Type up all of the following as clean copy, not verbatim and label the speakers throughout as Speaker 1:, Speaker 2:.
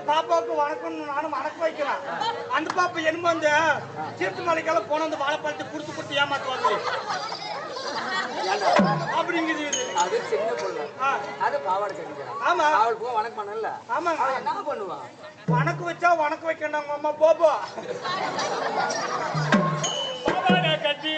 Speaker 1: பாப்பாவுக்கு வணக்கம் நானும் வணக்கம் வைக்கிறேன். அந்த பாப்பா என்னமோ அந்த சீர்த்து மலைக்கெல்லாம் போன அந்த வாழைப்பழத்தை குடுத்து ஏமாத்துவாங்க. அப்படிங்குது
Speaker 2: அது சின்ன பொண்ணு அது பாவாடை கட்டிக்கிறான்.
Speaker 1: ஆமா
Speaker 2: அவளுக்கு போக வணக்கம் பண்ணல.
Speaker 1: ஆமா
Speaker 2: என்ன பண்ணுவான்?
Speaker 1: வணக்கம் வச்சா வணக்கம் வைக்கணும் உங்க அம்மா போபோ பாவாடை கட்டி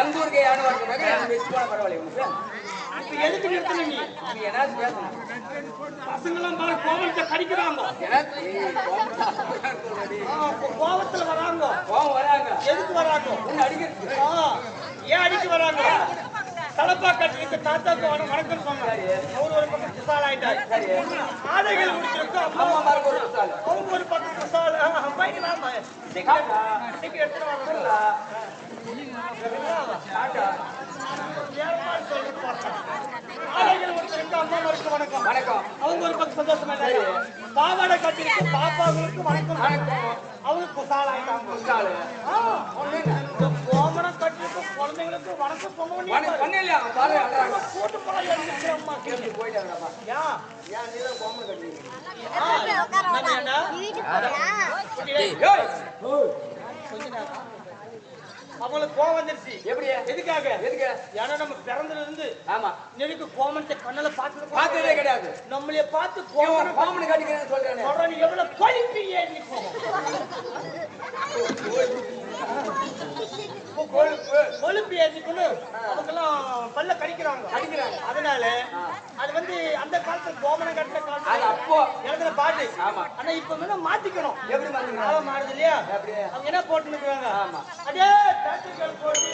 Speaker 2: எங்க ஊருக்கு யானை வருது பரவாயில்ல.
Speaker 1: எதுக்கு நிறுத்தல நீ
Speaker 2: என்ன பேசணும்?
Speaker 1: பசங்கெல்லாம் பாரு கோவத்தை கடிக்கிறாங்க கோவத்துல வராங்க
Speaker 2: கோவம் வராங்க.
Speaker 1: எதுக்கு வராங்க
Speaker 2: உன்னை அடிக்கிறது.
Speaker 1: ஏன் அடிக்க வராங்க தலப்பா கட்டிட்டு தாத்தாக்கு வணக்கம் சொன்னாரு அவர் ஒரு பக்கம் குசால் ஆயிட்டாரு ஆடைகள் முடிச்சிருக்கு அம்மா
Speaker 2: ஒரு சால்
Speaker 1: அவங்க ஒரு பக்கம் குசால் பையன் எடுத்துட்டு வாங்க வணக்கம்
Speaker 2: வணக்கம்.
Speaker 1: அவங்க ஒரு பக்கம் சந்தோஷமா பாவாடை கட்டிருக்கு பாப்பாவுக்கு வணக்கம் அவங்க குசால் ஆயிட்டாங்க கோமணம் கட்டிருக்கு குழந்தைங்களுக்கு வணக்கம் போட்டு அவங்களுக்கு கோவம் வந்துருச்சு. எப்படி எதுக்காக ஏன்னா நம்ம பிறந்ததுல இருந்து
Speaker 2: ஆமா
Speaker 1: எனக்கு கோமணத்தை கண்ணல
Speaker 2: பார்த்ததே கிடையாது.
Speaker 1: நம்மளே பார்த்து கோமணம்
Speaker 2: கட்டிக்கிறேன்னு சொல்றேன்.
Speaker 1: நீ எவ்வளவு கொழுப்பியே நீ கொழுப்பு ஏற்றிக்கணும் அவங்கெல்லாம் பல்ல கடிக்கிறாங்க அதனால அது வந்து அந்த காலத்துல கோமணம் கட்டின காலத்துல
Speaker 2: அப்போ
Speaker 1: எழுதுன பாட்டு ஆனா இப்ப வந்து மாத்திக்கணும் எப்படி மாத்திக்கணும் மாறுது இல்லையா அவங்க என்ன போட்டு இருக்காங்க அதே டாக்டர்கள் போட்டு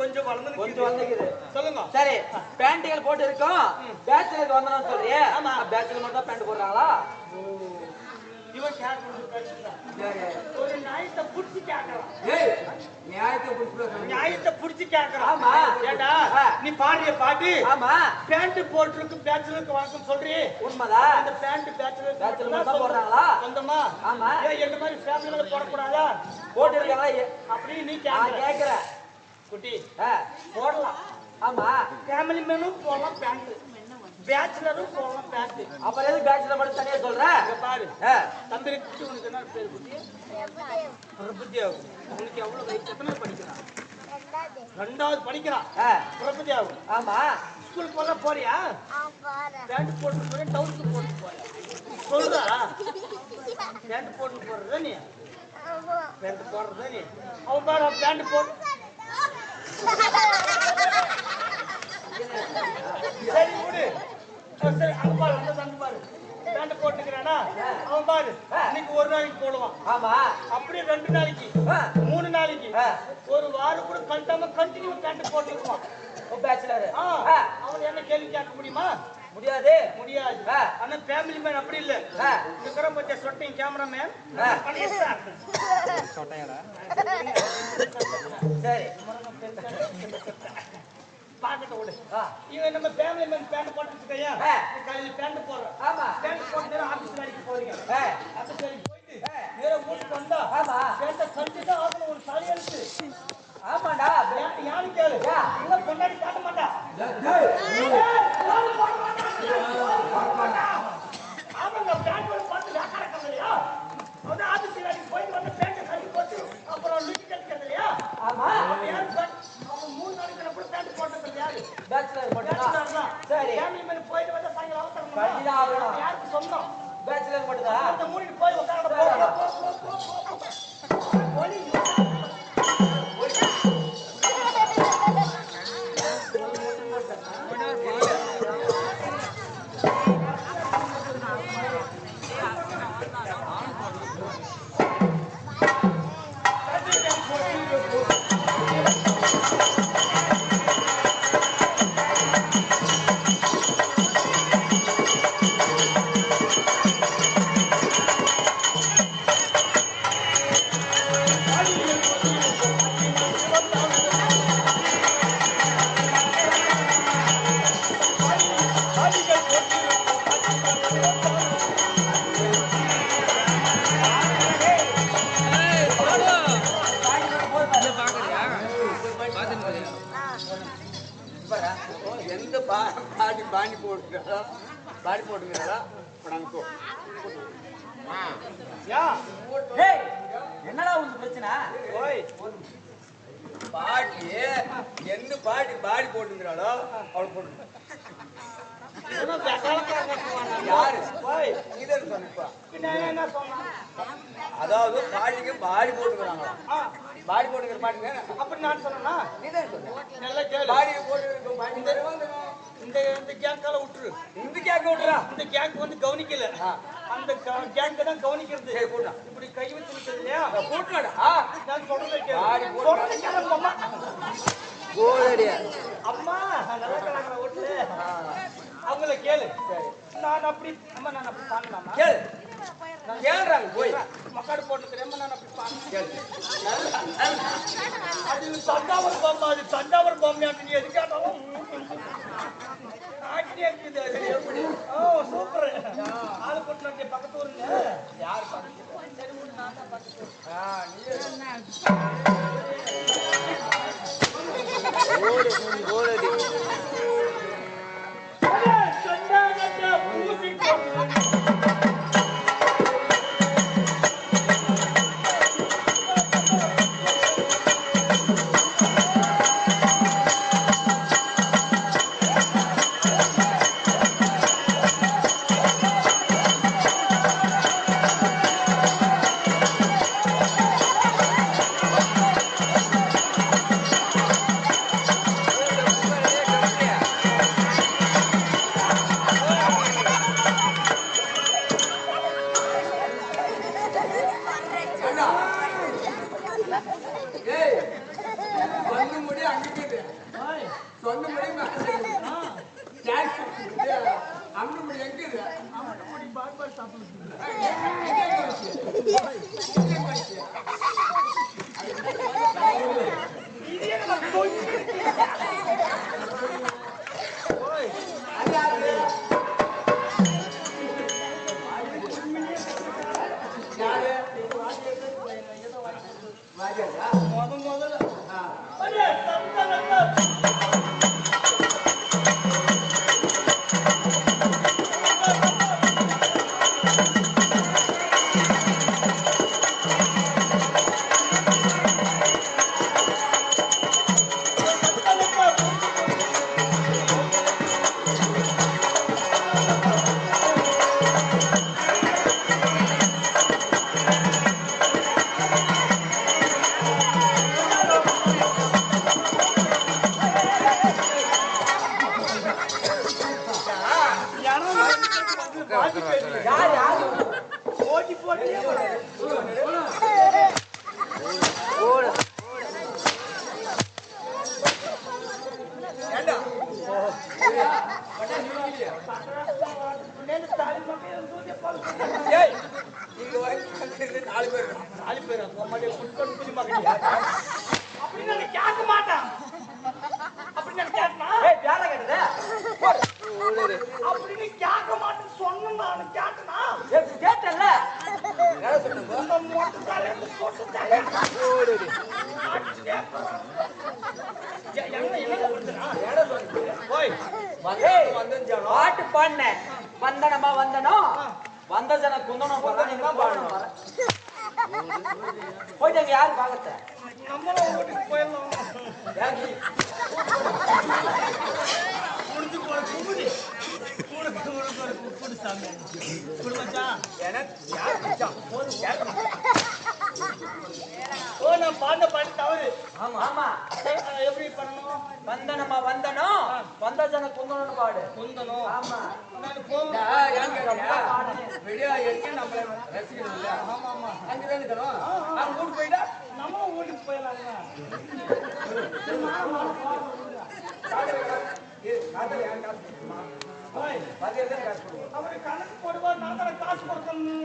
Speaker 1: கொஞ்சம் சொல்லுங்க.
Speaker 2: சரி பேண்ட்டுகள் போட்டு இருக்கோம். பேச்சுலருக்கு வந்தோம் சொல்றியே. ஆமா பேச்சுலர் மட்டும் பேண்ட் போடுறாங்களா?
Speaker 1: இவன் ஒரு நியாயத்தை புடிச்சு கேக்குறான். நியாயத்தை புடிச்சு கேக்குறான்.
Speaker 2: ஆமா
Speaker 1: ஏண்டா நீ பாடுறிய பாட்டு
Speaker 2: ஆமா
Speaker 1: பேண்ட் போட்டுருக்கு பேச்சுலருக்கு வணக்கம் சொல்றீ
Speaker 2: உண்மைதான்.
Speaker 1: அந்த பேண்ட் பேச்சுலர்
Speaker 2: மட்டும் போடுறாங்களா?
Speaker 1: சொந்தமா
Speaker 2: ஆமா
Speaker 1: என்ன மாதிரி ஃபேமிலில போடக்கூடாதா?
Speaker 2: போட்டு இருக்காங்களா
Speaker 1: அப்படி நீ
Speaker 2: கேக்குற
Speaker 1: குட்டி போடலாம்.
Speaker 2: ஆமா
Speaker 1: ஃபேமிலி மேனும் போடலாம் பேண்ட் பேச்சுலரும் போடலாம் பேண்ட்.
Speaker 2: அப்புறம் எது பேச்சுலர் மட்டும் தனியா சொல்ற?
Speaker 1: பாரு தம்பி குட்டி உனக்கு என்ன பேர் குட்டி? பிரபுதேவ். உனக்கு எவ்வளவு வயசு? எத்தனை படிக்கிறான்? ரெண்டாவது படிக்கிறான். பிரபுதேவ்.
Speaker 2: ஆமா
Speaker 1: ஸ்கூலுக்கு போல போறியா? பேண்ட் போட்டு போறேன் டவுனுக்கு போட்டு போறேன் சொல்றா. பேண்ட் போட்டு போடுறதா நீ? பேண்ட் போடுறதா நீ? அவன் பாரு பேண்ட் போட்டு சரி விடு. சரி அங்க பாரு அந்த தம்பி பாரு பேண்ட் போட்டுக்கிறானா அவன் பாரு இன்னைக்கு ஒரு நாளைக்கு போடுவான்.
Speaker 2: ஆமா
Speaker 1: அப்படியே 2 நாளைக்கு 3 நாளைக்கு ஒரு வாரம் கூட கண்டாம கண்டினியூ பேண்ட் போட்டுக்குவான்
Speaker 2: பேச்சுலர்.
Speaker 1: அவன் என்ன கேள்வி கேட்க முடியுமா?
Speaker 2: முடியாது
Speaker 1: முடியாது. ஆனா ஃபேமிலி மேன் அப்படி இல்ல. விக்ரம் பச்சை சொட்டிங் கேமராமேன்
Speaker 2: சரி
Speaker 1: பாக்கட்ட விடு. இவன் நம்ம ஃபேமிலி மேன் பேண்ட் போட்டுக்கிட்டயா காலையில பேண்ட் போடுறான். ஆமா பேண்ட் போட்டு ஆபீஸ் வேலைக்கு போறீங்க. ஆபீஸ் வேலைக்கு போயிட்டு வேற ஊருக்கு வந்தா
Speaker 2: ஆமா
Speaker 1: பேட்ட கழிச்சுதான் ஆகணும் ஒரு சாலி எடுத்து.
Speaker 2: ஆமாண்டா
Speaker 1: யாரு கேளு இல்ல பொண்டாடி காட்ட மாட்டா. ஆமாங்க பேட்டோட பார்த்து வேக்கார கல்லையா அது ஆபீஸ்ல போயிட்டு வந்து பேட்டை கட்டி போட்டு அப்புறம் லுக்கி கட்டிக்கிறது இல்லையா.
Speaker 2: ஆமா
Speaker 1: அவன் 3 நாளைக்கு கூட பேண்ட் போட்டது யாரு
Speaker 2: பேச்சுலர் மட்டும்தான். சரி
Speaker 1: ஃபேமிலி மேல போயிட்டு வந்து சாயங்காலம் அவசரம்
Speaker 2: கட்டிதான் ஆகணும்.
Speaker 1: யாருக்கு சொந்தம்
Speaker 2: பேச்சுலர் மட்டும்தான்.
Speaker 1: அந்த மூடிட்டு போய் உட்கார
Speaker 3: எந்த பாடி பாடி போட்டுக்கிறா பாடி போட்டுக்கிறா படங்கோ
Speaker 2: என்னடா உங்களுக்கு பிரச்சனை?
Speaker 1: ஓய்
Speaker 3: பாட்டி எந்த பாட்டி பாடி போட்டுங்கிறாளோ அவள் போட்டு யாரு
Speaker 1: ஓய்
Speaker 3: நீதான் சொன்னப்பா.
Speaker 1: என்ன சொன்னா
Speaker 3: அதாவது பாட்டிக்கு பாடி போட்டுக்கிறாங்களா பாடி போட்டுக்கிற பாட்டுங்க
Speaker 1: அப்படி நான் சொன்னா
Speaker 3: நீதான் சொன்ன
Speaker 1: நல்லா கேளு
Speaker 3: பாடி போட்டு பாட்டி
Speaker 1: இந்த இந்த கேங்கால விட்டுரு
Speaker 3: இந்த கேட்க விட்டுறா
Speaker 1: இந்த கேங்க் வந்து கவனிக்கல அந்த கேங்க் தான் கவனிக்கிறது.
Speaker 3: சரி கூட்டா
Speaker 1: இப்படி கை வச்சு நிக்கிறது இல்லையா
Speaker 3: கூட்டாடா
Speaker 1: நான் சொல்றதை
Speaker 3: பாடி
Speaker 1: கேளு
Speaker 3: போட்டு-
Speaker 1: சொல்றதை கேளு அம்மா
Speaker 3: கோடடியா
Speaker 1: அம்மா நல்லா கலங்கற விட்டு அவங்கள கேளு நான் அப்படி அம்மா நான் அப்படி பண்ணலாமா
Speaker 3: கேளு கேளுறாங்க போய்
Speaker 1: மக்காடு போட்டுக்கிறேன் நான் அப்படி பண்ண
Speaker 3: கேளு
Speaker 1: அது தஞ்சாவூர் பொம்மை அது தஞ்சாவூர் பொம்மையாட்டு நீ எது கேட்டாலும் ஆக்கிட்டே இருக்குது அது எப்படி சூப்பர் ஆளு போட்டு பக்கத்து ஊருங்க யார் பக்கத்து சரி விடு நான் தான் பக்கத்து போட்டி போட்டி அப்படின்னு கேட்க மாட்டான் அப்படின்னு கேட்டா அப்படின்னு கேட்க மாட்டேன்னு சொன்னா கேட்டனா
Speaker 2: கேட்டல பாட்டு பாடினேன். வந்தனமா வந்தனம் வந்த ஜன குந்தனம் பாடணும். போயிட்டு அங்க யாரு பாக்கத்த
Speaker 1: நம்மளும் வீட்டுக்கு போயிடலாம். முடிஞ்சு போற கும்பிடி கும்பிடு சாமி குடும்பச்சான் எனக்கு யார் ஓ நான் பாண்ட பாட்டு தவறு.
Speaker 2: ஆமா ஆமா
Speaker 1: எப்படி பண்ணணும்?
Speaker 2: வந்தனமா வந்தனம் வந்த ஜன குந்தனம் பாடு.
Speaker 1: குந்தனம்
Speaker 2: ஆமா
Speaker 1: நான் போங்க
Speaker 3: வெளியா எடுத்து நம்மள ரசிக்கணும் இல்ல. ஆமா ஆமா அங்கதான் இருக்கணும். நான் ஊருக்கு போயிட்டா
Speaker 1: நம்ம வீட்டுக்கு போயிடலாங்க. அவரு கணக்கு போடுவார், நான் தானே காசு கொடுக்கணும்.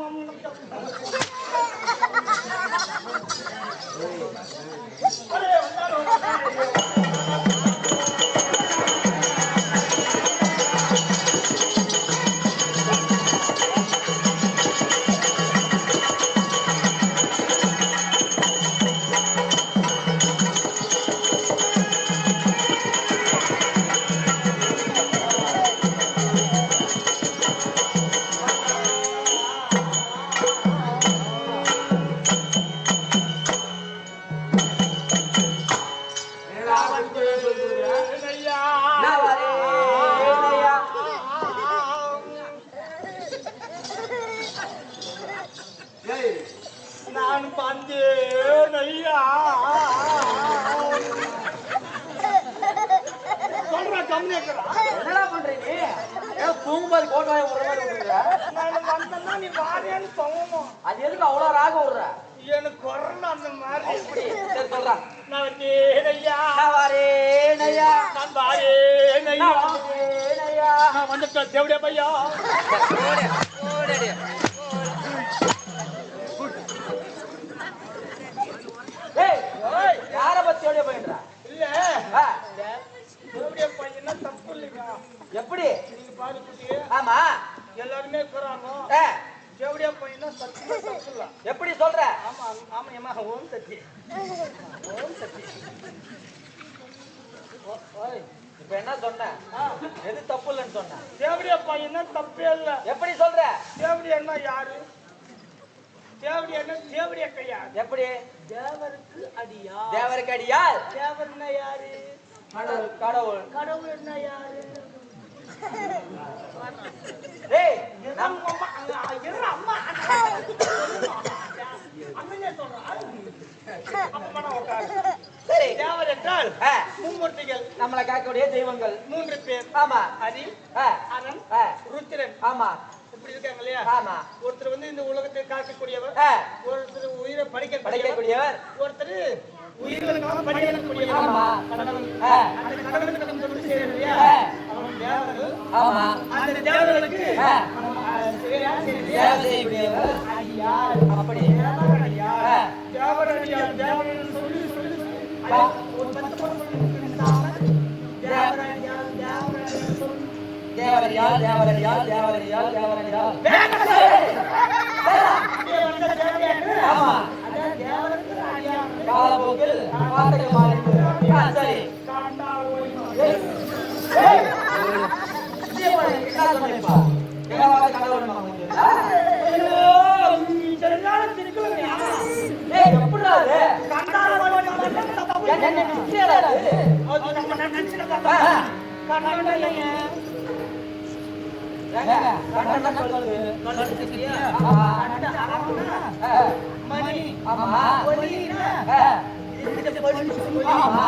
Speaker 1: நான் பந்தேன் ஐயா சொல்ற கம்மியா
Speaker 2: என்னடா பண்றீங்க? தூங்கும்போது கோட் வாங்கி விடுற மாதிரி விடுறீங்க.
Speaker 1: நான் வந்தேன்னா நீ வாரேன்னு சொல்லணும்.
Speaker 2: அது எதுக்கு அவ்வளவு ராக விடுற?
Speaker 1: எனக்கு குரல் அந்த மாதிரி.
Speaker 2: சரி சொல்றேன்.
Speaker 1: நான் வந்தேன் ஐயா
Speaker 2: நான் வாரேன் ஐயா
Speaker 1: நான் வாரேன் ஐயா
Speaker 2: நான்
Speaker 1: வந்துட்டேன் தேவடியா பையா.
Speaker 2: யார பத்தி எவ்வளவு பயின்றா?
Speaker 1: இல்ல தேவடியா பையனா தப்பு இல்லைங்க.
Speaker 2: எப்படி
Speaker 1: நீங்க பாரு குட்டி,
Speaker 2: ஆமா
Speaker 1: எல்லாருமே இருக்கிறாங்க. தேவடியா பையனா சத்தியமா தப்பு இல்ல.
Speaker 2: எப்படி சொல்ற?
Speaker 1: ஆமா ஆமா ஏமா ஓம் சத்தி ஓம் சத்தி. ஓய்
Speaker 2: இப்ப என்ன சொன்ன? எது தப்பு இல்லைன்னு சொன்ன?
Speaker 1: தேவடியா பையனா தப்பே இல்ல.
Speaker 2: எப்படி சொல்ற?
Speaker 1: தேவடியா யாரு? தேவடியா தேவடியா கையா.
Speaker 2: எப்படி?
Speaker 1: தேவருக்கு அடியா.
Speaker 2: தேவருக்கு அடியால்.
Speaker 1: தேவர்னா யாரு?
Speaker 2: கடவுள். கடவுள்.
Speaker 1: கடவுள்னா யாரு?
Speaker 2: டேய்
Speaker 1: நம்ம அம்மா அம்மா அண்ணனே சொல்றான். அப்ப நான் உட்காரு.
Speaker 2: சரி
Speaker 1: தேவர் என்றால் மும்மூர்த்திகள்,
Speaker 2: நம்மளை காக்கக்கூடிய தெய்வங்கள்
Speaker 1: 3 பேர்.
Speaker 2: ஆமா
Speaker 1: ஹரி, அனன், ருத்திரன்.
Speaker 2: ஆமா
Speaker 1: இப்படி இருக்காங்க இல்லையா?
Speaker 2: ஆமா
Speaker 1: ஒருத்தர் வந்து இந்த உலகத்தை காக்கக்கூடியவர், ஒருத்தர் உயிரை
Speaker 2: படைக்கக்கூடியவர்,
Speaker 1: ஒருத்தர் உயிர்களுக்காக படைக்கக்கூடியவர்.
Speaker 2: ஆமா
Speaker 1: கடவுள். அந்த கடவுளுக்கு நம்ம தொண்டு செய்யறோம் இல்லையா? அவன் தேவர்கள்.
Speaker 2: ஆமா
Speaker 1: அந்த தேவர்களுக்கு
Speaker 2: சேவை செய்யக்கூடியவர்
Speaker 1: அடியார்.
Speaker 2: அப்படி
Speaker 1: தேவரடியார். தேவரடியார் தேவரடியார் சொல்லி சொல்லி ஒரு 10 தேவரடியார் தேவரடியார் சொல்லி
Speaker 2: தேவரியால் தேவரியால் தேவரியால் தேவரியால் ஆமா காலப்போக்கில் வார்த்தைகள் மாறிவிடும். சரி
Speaker 1: மணி
Speaker 2: ஆமா
Speaker 1: ஒலினா இது பொண்ணு
Speaker 2: ஆமா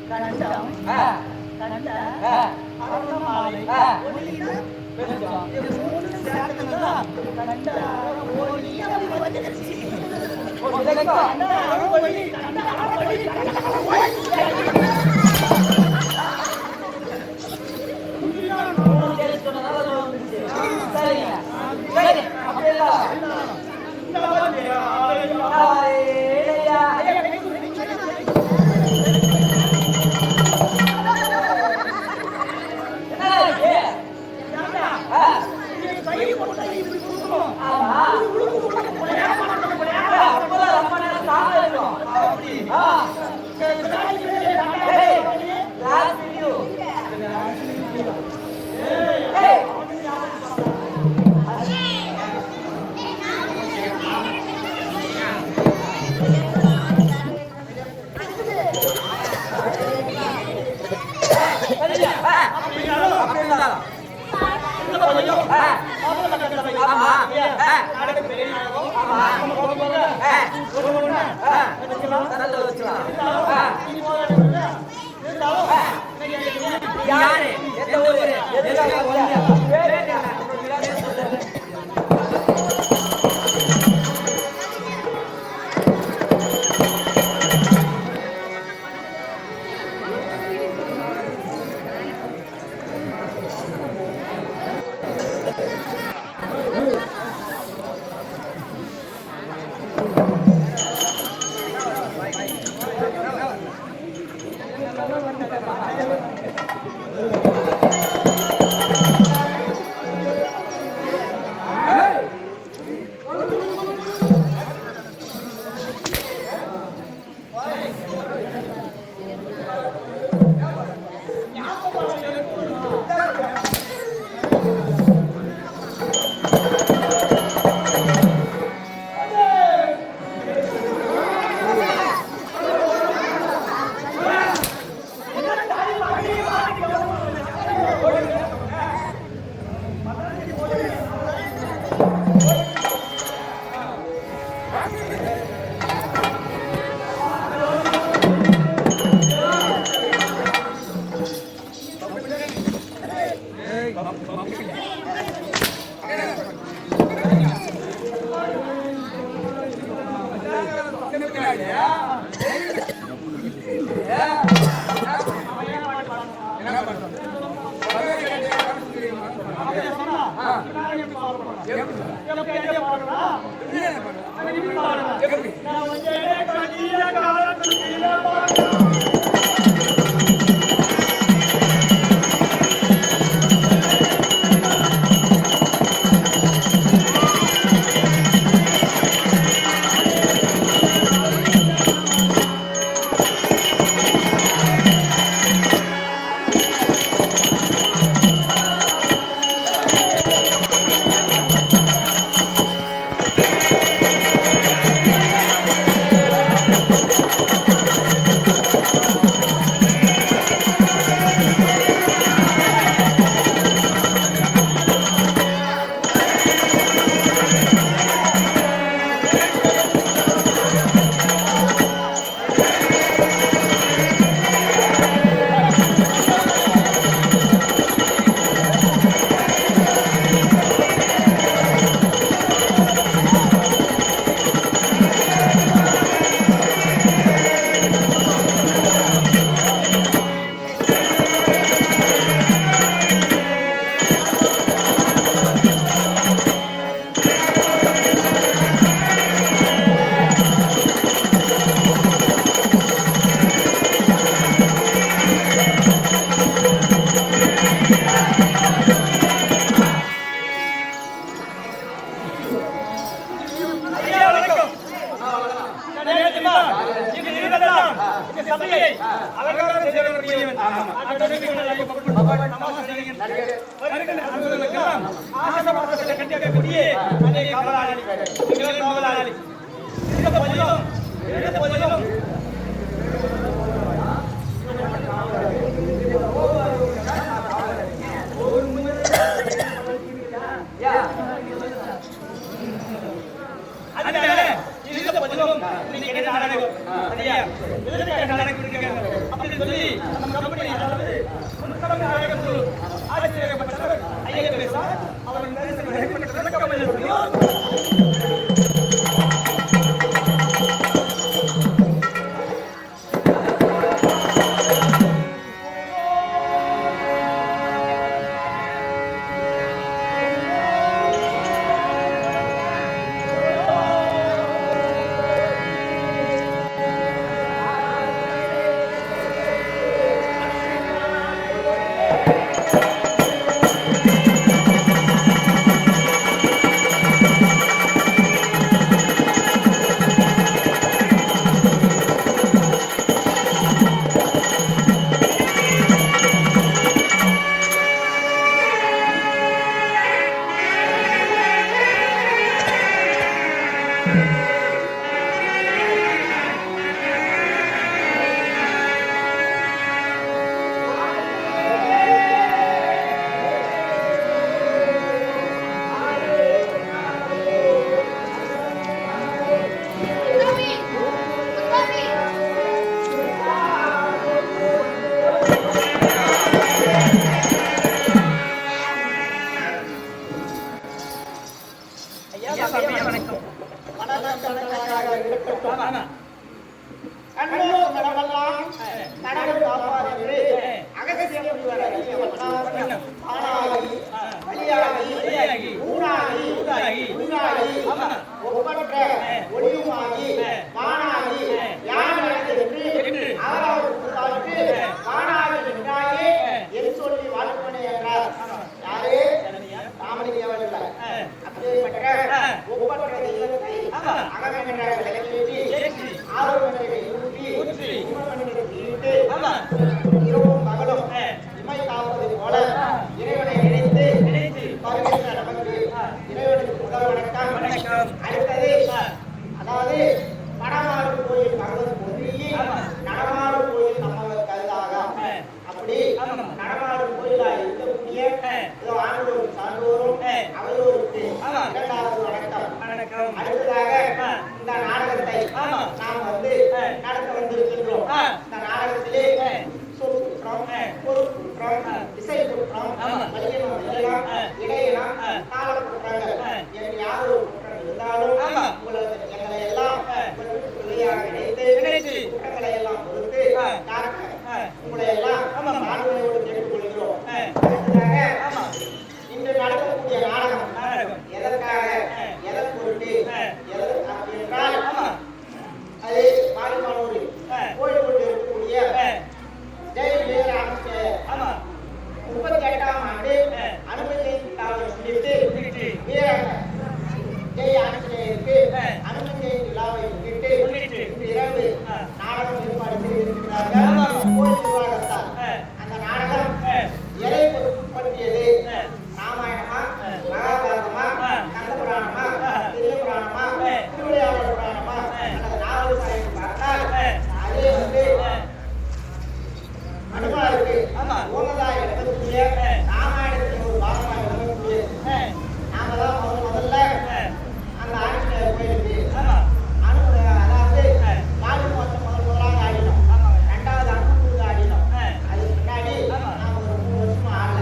Speaker 1: கண்டம் கண்ட அருணமாலை ஒலினா
Speaker 2: பெருஞ்சம்
Speaker 1: இது மூணு சேர்ந்ததா கண்ட ஒலி அப்படி வந்துச்சு.
Speaker 2: கண்ட
Speaker 1: ஒலி கண்ட ஒலி
Speaker 2: யாரு எந்த ஊரு
Speaker 4: ஆனாகி வழியாகி ஊனாகி உயிராகி ஒப்பற்ற ஒளியுமாகி வானாகி யானாகி என்று ஆறாவது வானாகி நின்றாயே என்று சொல்லி வாழ்க்கை என்றார். யாரே ராமலிங்க அவர்கள் அப்படிப்பட்ட ஒப்பற்ற தெய்வத்தை அகமென்ற விளக்கேற்றி ஆரோக்கியத்தை ஊற்றி இரவும் பகலும் இமை காப்பது போல இறைவனை நினைத்து வருகின்ற நமக்கு இறைவனுக்கு முதல் வணக்கம். அடுத்தது அதாவது படமாடு கோயில் பகவத் பொன்னியே நடமாடு கோயில் நம்ம கருதாக அப்படி நடமாடு கோயிலா இருக்கக்கூடிய ஆண்டோரும் சான்றோரும் அவரோருக்கு இரண்டாவது வணக்கம். அடுத்ததாக இந்த நாடகத்தை நாம் நடத்த வந்திருக்கின்றோம். இந்த நாடகத்திலே சொற்குற்றம், பொருட்குற்றம், இசை குற்றம், வல்லினம், இடையினம், கால குற்றங்கள் என்று யாரோ குற்றம் இருந்தாலும் உங்களுக்கு எங்களை எல்லாம் பிள்ளையாக நினைத்து குற்றங்களை எல்லாம் பொறுத்து உங்களை எல்லாம் ஆண்மையோடு கேட்டுக்கொள்கிறோம். இன்று நடக்கக்கூடிய நாடகம் எதற்காக எதற்கு பொருட்டு எதற்கு என்றால் அது பாலிமானூரில் கோயில் கொண்டு இருக்கக்கூடிய ஜெய் வீரராம 38ஆம் ஆண்டு அனுமதி விழாவை முன்னிட்டு வீர ஜெய் ஆஞ்சநேயருக்கு அனுமதி விழாவை முன்னிட்டு இரவு நாடகம் ஏற்பாடு செய்திருக்கிறார்கள் கோயில் நிர்வாகத்தார். அந்த நாடகம் எதை பற்றியது? ராமாயணமா, மகாபாரதமா, கந்த புராணமா, பெரிய புராணமா, திருவிளையாடல் புராணமா அல்லது நாவல் சாய்ந்து பார்த்தால் அதே அனுமாருக்கு ஓமதாய் எழுதக்கூடிய ராமாயணத்தின் ஒரு பாகமாக எழுதக்கூடிய நாம தான் முதல்ல அந்த ஆஞ்சநேயர் கோயிலுக்கு அதாவது காளி மோசம் முதலாக ஆடினோம். ரெண்டாவது அனுமதி ஆடினோம். அதுக்கு முன்னாடி நாம ஒரு 3 வருஷமா ஆடல.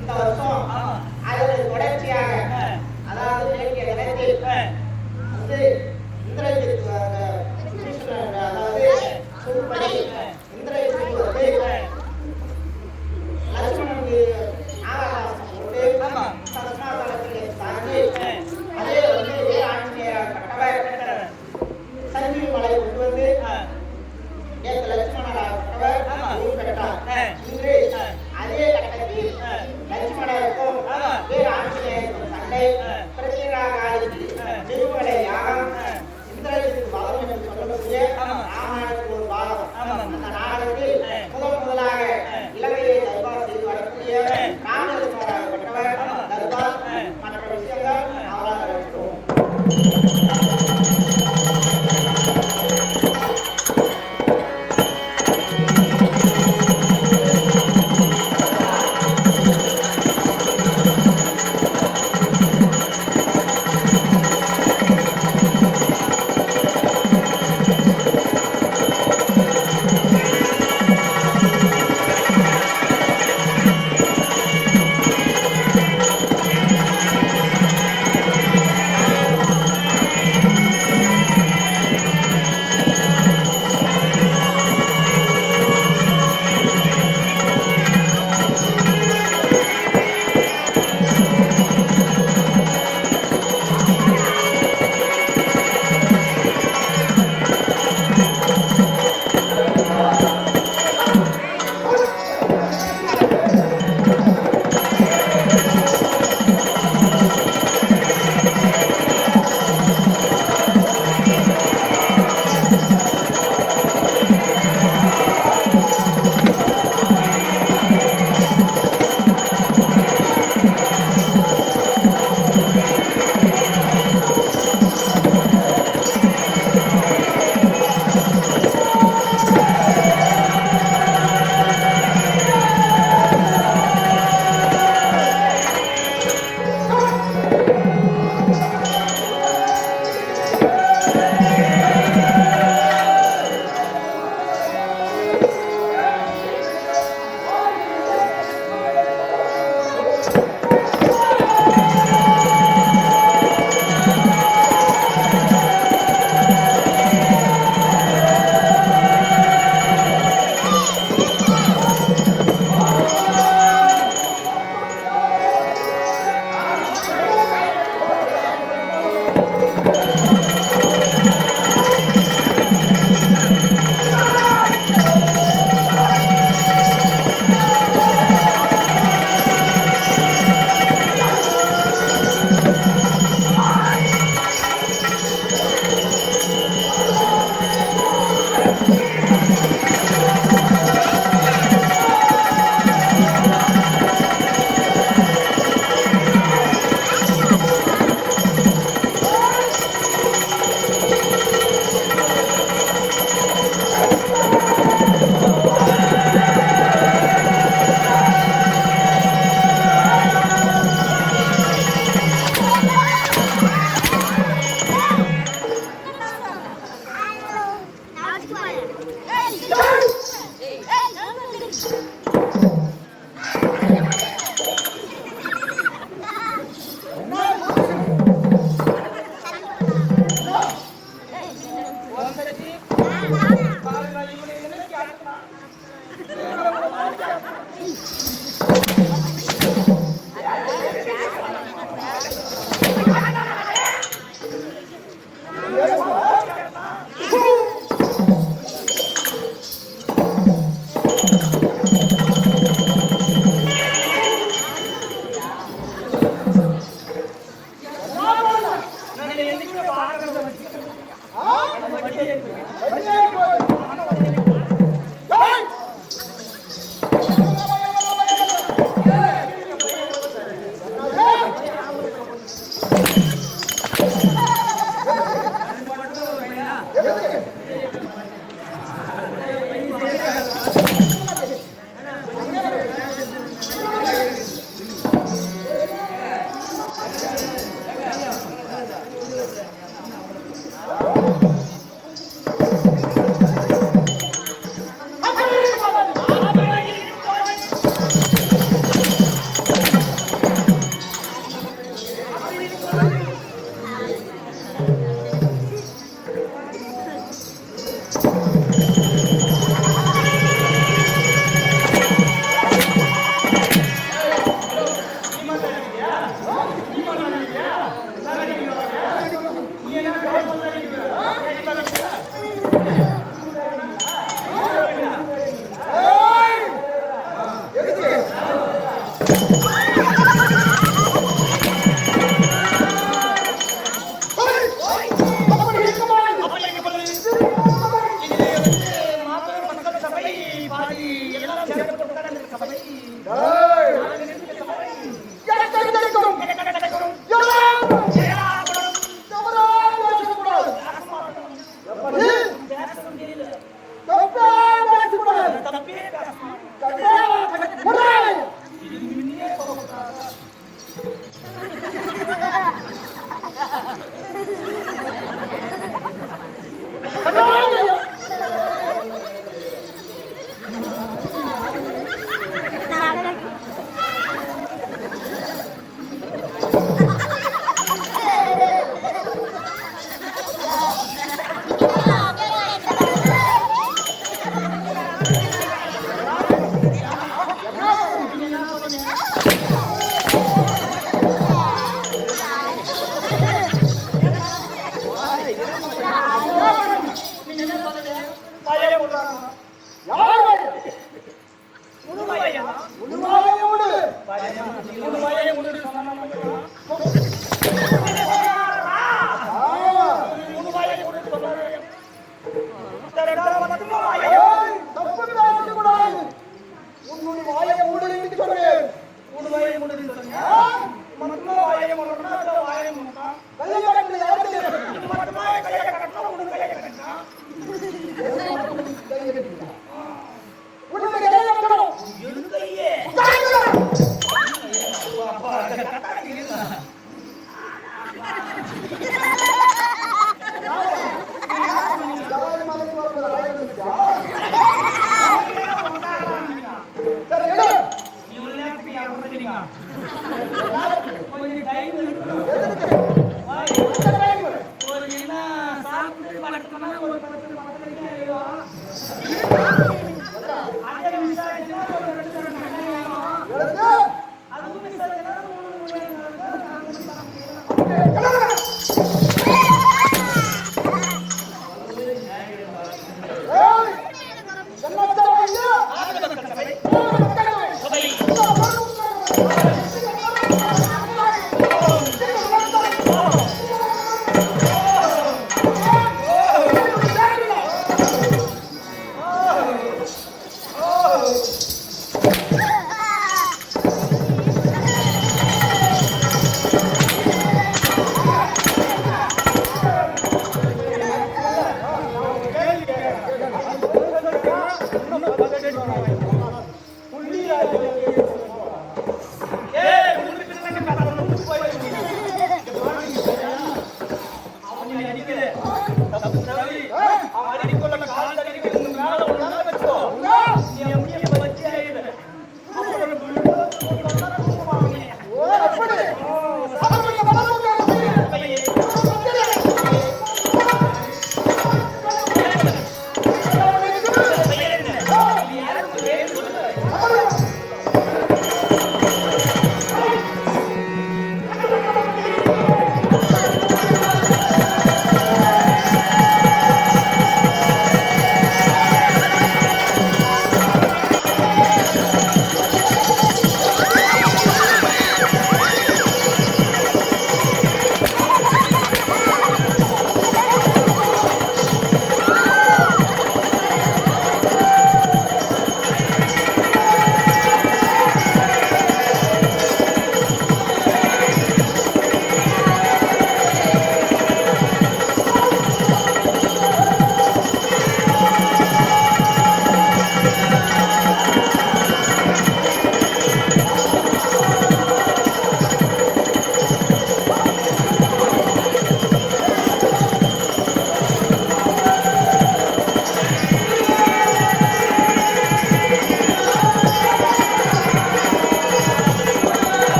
Speaker 4: இந்த வருஷம் அதில் தொடர்ச்சியாக அதாவது நேற்றைய தினத்தில் இந்திரஜித் அதாவது சொல்படி இந்திரஜித்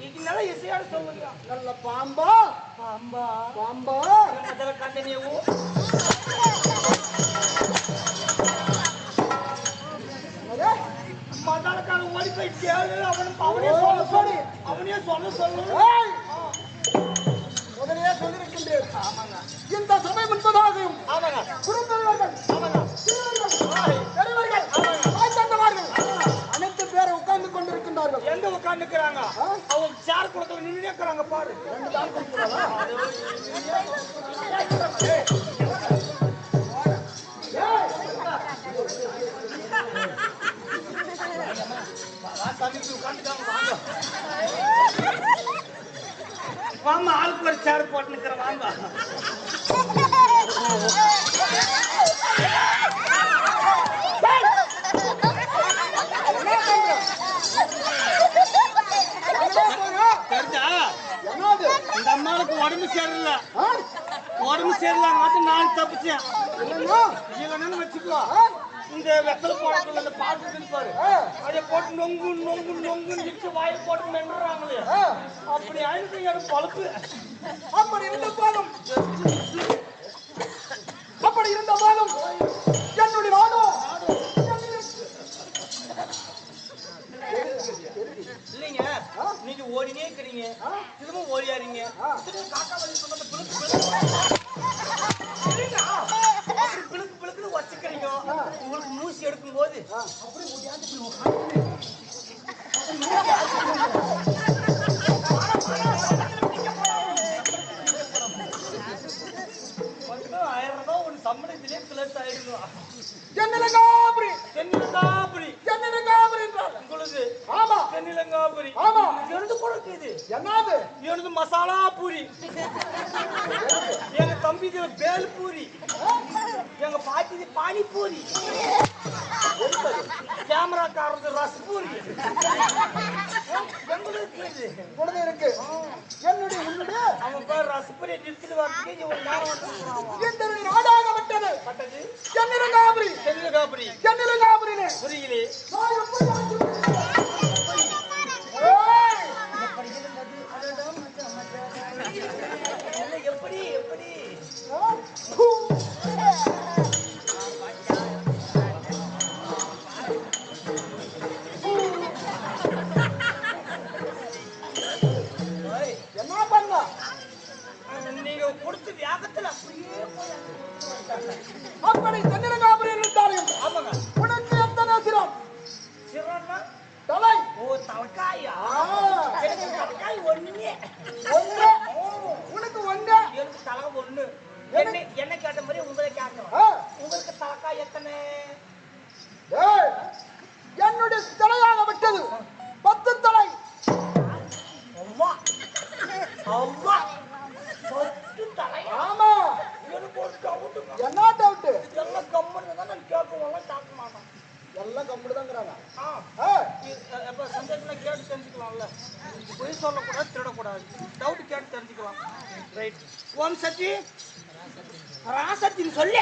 Speaker 1: ಈಗ ನೆಲ ಎಸೆಯಾಡ ಸೋಮಯ್ಯ
Speaker 4: நல்ல பாம்பா
Speaker 1: பாம்பா
Speaker 4: பாம்பா
Speaker 1: ಮೊದಲ ಕಂಡೆ ನೀವು ಮೊದಲ ಕಾಲ ಓಡಿ போய் ಕೇಳಿ ಅವನೇ சொல்ல
Speaker 4: முதலியே சொல்லியிருக்கின்றேன். இந்த சபை முன்பதாகவும் குறும்பெரியவர்கள் பெரியவர்கள் தாய்த்தந்தமார்கள் அனைத்து பேரை உட்கார்ந்து கொண்டிருக்கின்றார்கள்.
Speaker 1: எங்க உட்கார்ந்துக்கிறாங்க? அவங்க சேர் கொடுக்கல நின்று இருக்கிறாங்க பாரு. வாமா ஆளுக்கு ஒரு சேர் போட்டு நிக்கிற வாங்க. இந்த அம்மாவுக்கு உடம்பு சரியில்லை நான் தப்பிச்சேன் இல்லைன்னு வச்சுக்கோ. இந்த வெத்தலை போடக்குள்ள அந்த பாட்டு பாரு அதை போட்டு நொங்கு நொங்கு நொங்குன்னு இட்டு வாயில் போட்டு மென்றாங்களே அப்படி ஆயிடுச்சு எனக்கு பழப்பு.
Speaker 4: அப்படி இருந்த போதும் என்னுடைய நாடும்
Speaker 1: இல்லைங்க நீங்க ஓடினே இருக்கிறீங்க திரும்ப ஓடியாரீங்க காக்கா பிளுக்கு பிளுக்குன்னு வச்சுக்கிறீங்க. உங்களுக்கு மூசி எடுக்கும் போது சம்பளத்திலே பிளஸ் ஆயிடுவா. உங்களுக்கு
Speaker 4: ஆமா
Speaker 1: தென்னிலங்காபுரி
Speaker 4: ஆமா
Speaker 1: எழுந்து கொடுக்குது
Speaker 4: என்னது
Speaker 1: எழுந்து மசாலா பூரி எங்க தம்பி பேல் பூரி எங்க பாட்டி பானிபூரி கேமராக்காரது ரசபூரி
Speaker 4: எங்களுக்கு இருக்கு. என்னுடைய உன்னுடைய
Speaker 1: அவன் பேர் ரசபூரி நிறுத்திட்டு வரதுக்கு ஒரு நேரம்
Speaker 4: இந்த நாடாக விட்டது தென்னிலங்காபுரி
Speaker 1: தென்னிலங்காபுரி
Speaker 4: புரியலே
Speaker 1: எப்படி எப்படி
Speaker 4: என்ன பண்ண
Speaker 1: நீங்க கொடுத்து வியாகத்துல அப்படியே
Speaker 4: அப்படி தென்னிலங்காபுரி இருந்தாலும்
Speaker 1: ஆமாங்க
Speaker 4: உனக்கு எத்தனை சிரம்
Speaker 1: சிறன்னா
Speaker 4: தலை
Speaker 1: ஓ தலைக்காயா தலைக்காய் ஒண்ணு
Speaker 4: உனக்கு ஒண்ணு
Speaker 1: எனக்கு தலை ஒண்ணு என்ன கேட்ட மாதிரி உங்களை கேட்கணும் உங்களுக்கு தலைக்காய் எத்தனை
Speaker 4: என்னுடைய தலையாக விட்டது 10 தலை.
Speaker 1: அம்மா அம்மா 10 தலை
Speaker 4: ஆமா
Speaker 1: எனக்கு ஒரு டவுட்
Speaker 4: என்ன டவுட்
Speaker 1: இதெல்லாம் கம்மன்னு தான் நான் கேட்கணும் கேட்க மாட்டேன்
Speaker 4: எல்லாம் கம்முடுதாங்கிறாங்க.
Speaker 1: இப்போ சந்தேகம்னா கேட்டு தெரிஞ்சுக்கலாம்ல பொய் சொல்லக்கூடாது திருடக்கூடாது டவுட் கேட்டு தெரிஞ்சுக்கலாம் ரைட். ஓம் சக்தி ராசத்தின்னு சொல்லி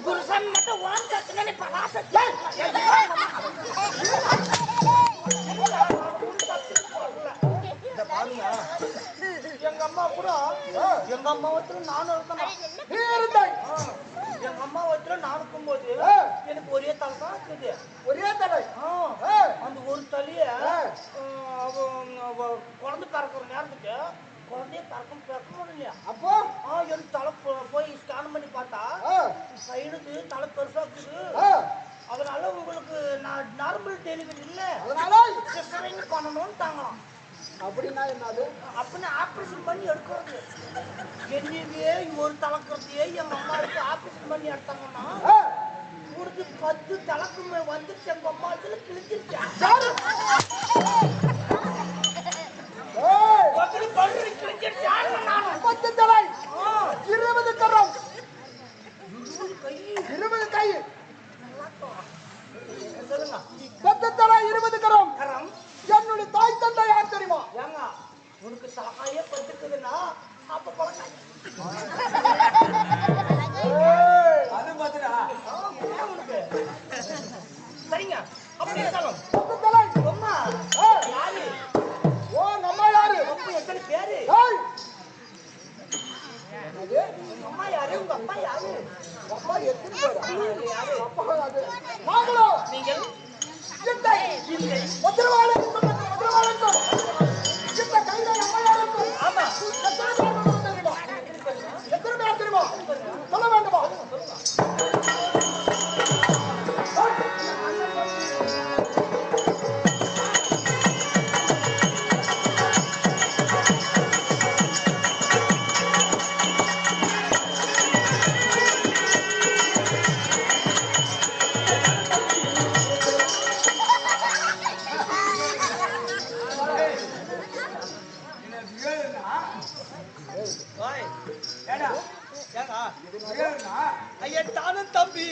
Speaker 1: குருசாமி மட்டும் ஓம் சக்தி இப்போ ராசத்தி பாருங்க எங்க அம்மா கூட எங்க அம்மா வச்சுல நானும் இருந்தேன். எங்க அம்மா வச்சுல நான் இருக்கும்போது எனக்கு ஒரே தலை தான் இருக்குது.
Speaker 4: ஒரே தலை
Speaker 1: அந்த ஒரு தலைய குழந்தை கறக்குற நேரத்துக்கு குழந்தைய கறக்க முடியலையா
Speaker 4: அப்போ
Speaker 1: எனக்கு தலை போய் ஸ்கேன் பண்ணி பார்த்தா சைடுக்கு தலை பெருசா இருக்குது. அதனால உங்களுக்கு நான் நார்மல் டெலிவரி இல்லை
Speaker 4: அதனால
Speaker 1: சிசரிங் பண்ணணும்னு தாங்கலாம்.
Speaker 4: அப்படின்னா என்னது
Speaker 1: அப்படின்னு ஆப்ரேஷன் பண்ணி எடுக்கிறது என்னையே ஒரு தலைக்கிறதையே எங்க அம்மாவுக்கு ஆப்ரேஷன் பண்ணி எடுத்தாங்கன்னா உங்களுக்கு 10 தலைக்குமே வந்துருச்சு. எங்க அம்மா இதுல கிழிச்சிருச்சா கிழிச்சிருச்சா
Speaker 4: 10 தலை 20 கரம் 20 கை
Speaker 1: சொல்லுங்க
Speaker 4: 10 தலை 20 கரம்.
Speaker 1: கரம்
Speaker 4: என்னுடைய தாய் தந்தை யார் தெரியுமா?
Speaker 1: ஏங்க உனக்கு தலையே பத்துக்குதுன்னா அப்ப பழக்கம்
Speaker 3: அது பாத்துடா
Speaker 1: உனக்கு சரிங்க. அப்படி இருந்தாலும்
Speaker 4: 10 தலை
Speaker 1: அம்மா யாரு
Speaker 4: ஓ நல்ல
Speaker 1: எட்டானும் தம்பி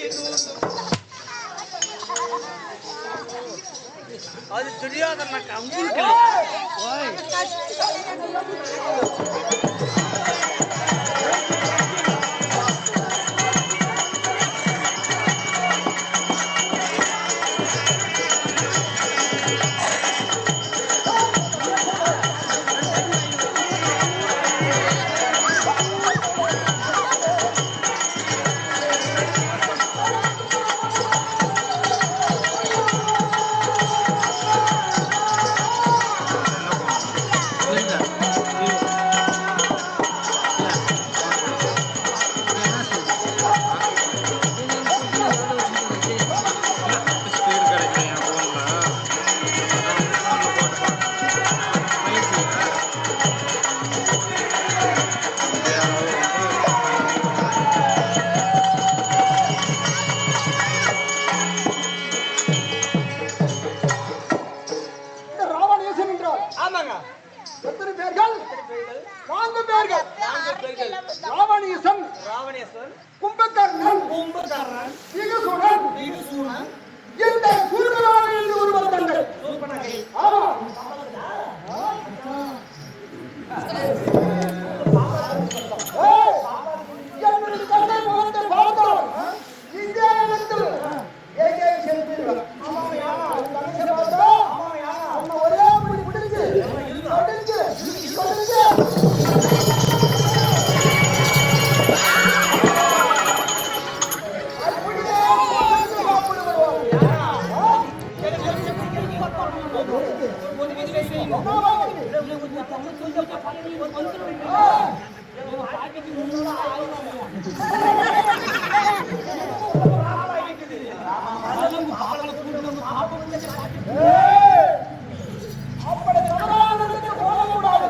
Speaker 1: அது தெரியாத உங்களுக்கு
Speaker 4: எத்தனை பேர்கள்? 4 பேர்கள். ராவணேசன், கும்பகர்ணன், விகசுடன், இந்த சூர்பனகையில் ஒருவர் தங்கள். ஆமா. என்னுடைய தந்தை முகத்தை பார்த்தால் இங்கே இடத்தில் ஏகே செல்வீர்கள். ஒரே முடிச்சு அப்படி தவறானதுக்கு போகக்கூடாது.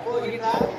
Speaker 1: போகிறார்.